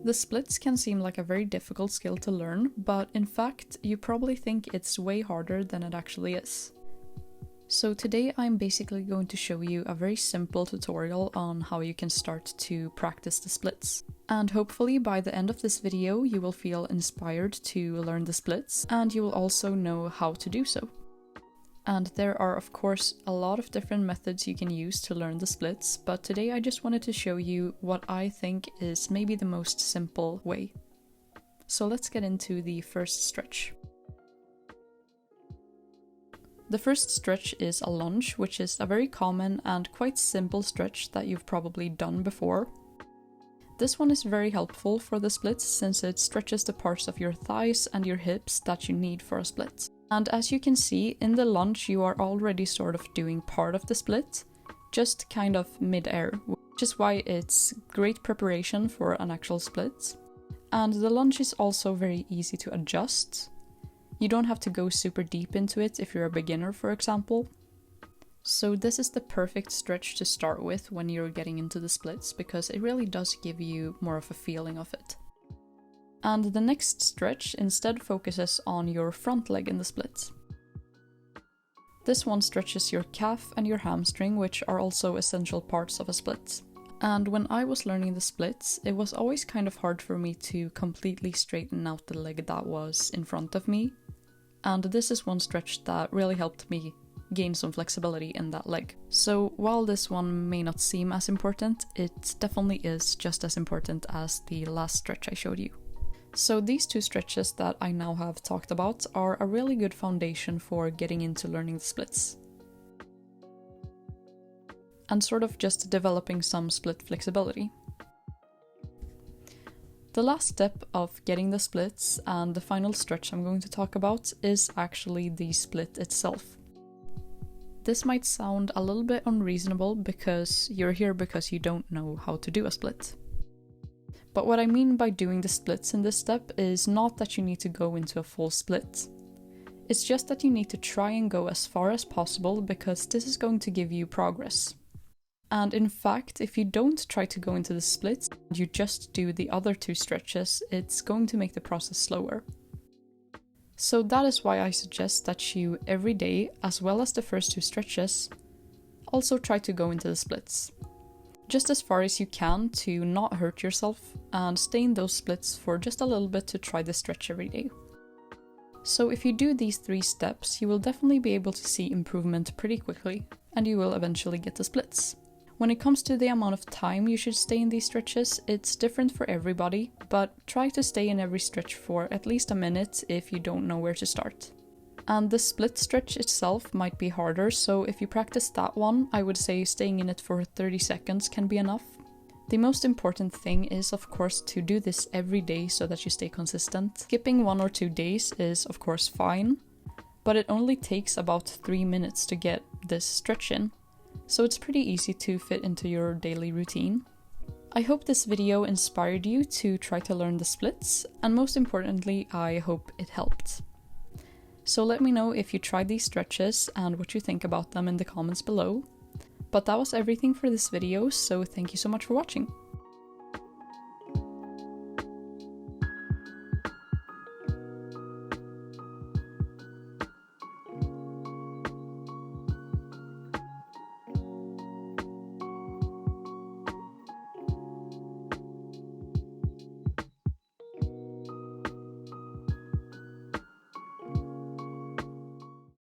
The splits can seem like a very difficult skill to learn, but in fact, you probably think it's way harder than it actually is. So today I'm basically going to show you a very simple tutorial on how you can start to practice the splits. And hopefully by the end of this video you will feel inspired to learn the splits, and you will also know how to do so. And there are of course a lot of different methods you can use to learn the splits, but today I just wanted to show you what I think is maybe the most simple way. So let's get into the first stretch. The first stretch is a lunge, which is a very common and quite simple stretch that you've probably done before. This one is very helpful for the splits since it stretches the parts of your thighs and your hips that you need for a split. And as you can see, in the lunge you are already sort of doing part of the split, just kind of mid-air, which is why it's great preparation for an actual split. And the lunge is also very easy to adjust. You don't have to go super deep into it if you're a beginner, for example. So this is the perfect stretch to start with when you're getting into the splits, because it really does give you more of a feeling of it. And the next stretch instead focuses on your front leg in the split. This one stretches your calf and your hamstring, which are also essential parts of a split. And when I was learning the splits, it was always kind of hard for me to completely straighten out the leg that was in front of me. And this is one stretch that really helped me gain some flexibility in that leg. So while this one may not seem as important, it definitely is just as important as the last stretch I showed you. So these two stretches that I now have talked about are a really good foundation for getting into learning the splits. And sort of just developing some split flexibility. The last step of getting the splits and the final stretch I'm going to talk about is actually the split itself. This might sound a little bit unreasonable because you're here because you don't know how to do a split. But what I mean by doing the splits in this step is not that you need to go into a full split. It's just that you need to try and go as far as possible because this is going to give you progress. And in fact, if you don't try to go into the splits and you just do the other two stretches, it's going to make the process slower. So that is why I suggest that you every day, as well as the first two stretches, also try to go into the splits. Just as far as you can to not hurt yourself and stay in those splits for just a little bit to try the stretch every day. So if you do these 3 steps, you will definitely be able to see improvement pretty quickly, and you will eventually get the splits. When it comes to the amount of time you should stay in these stretches, it's different for everybody, but try to stay in every stretch for at least a minute if you don't know where to start. And the split stretch itself might be harder, so if you practice that one, I would say staying in it for 30 seconds can be enough. The most important thing is of course to do this every day so that you stay consistent. Skipping 1 or 2 days is of course fine, but it only takes about 3 minutes to get this stretch in, so it's pretty easy to fit into your daily routine. I hope this video inspired you to try to learn the splits, and most importantly, I hope it helped. So let me know if you tried these stretches and what you think about them in the comments below. But that was everything for this video, so thank you so much for watching.